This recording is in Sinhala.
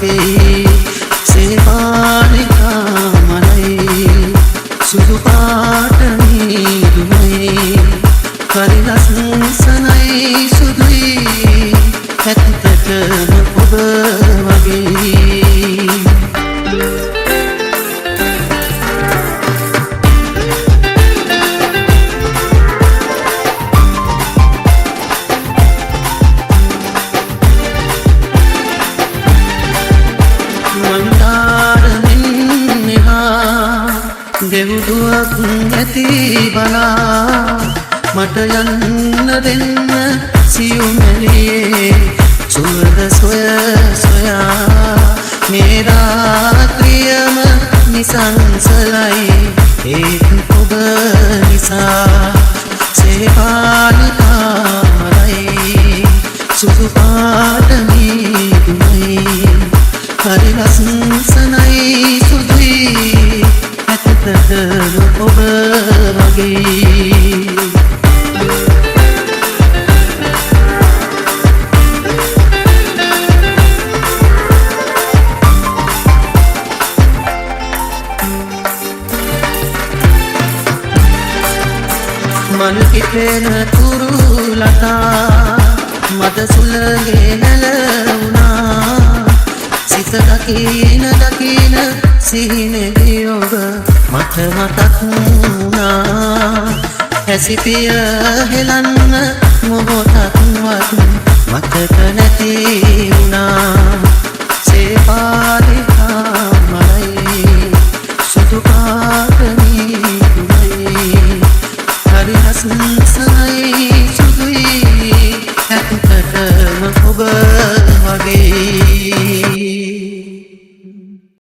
වගේ සේවානිකා මනයි සුදු පාට මීදුමයි හරි ලස්සනයි සුදුයි ඇත්තටම ඔබ වගේ දෙව්දුවක් නැති බලා මට යන්න දෙන්න සියුමැලියේ සුවඳ සොය සොයා මේ රාත්‍රියම නිසංසලයි ඒත් ඔබ නිසා සේපානිකා මලයි සුදු පාට මීදුමයි හරි ලස්සනයි සුදුයි ඔබ වගේ මල් පිපෙන තුරු ලතා මද සුළඟේ නැලුණා සිත දකින දකින සිහිනෙදී ඔබ මට මතක් වුණා හැසිපිය හෙලන්න මොහොතක්වත් මතක නැති වුණා සේපාලි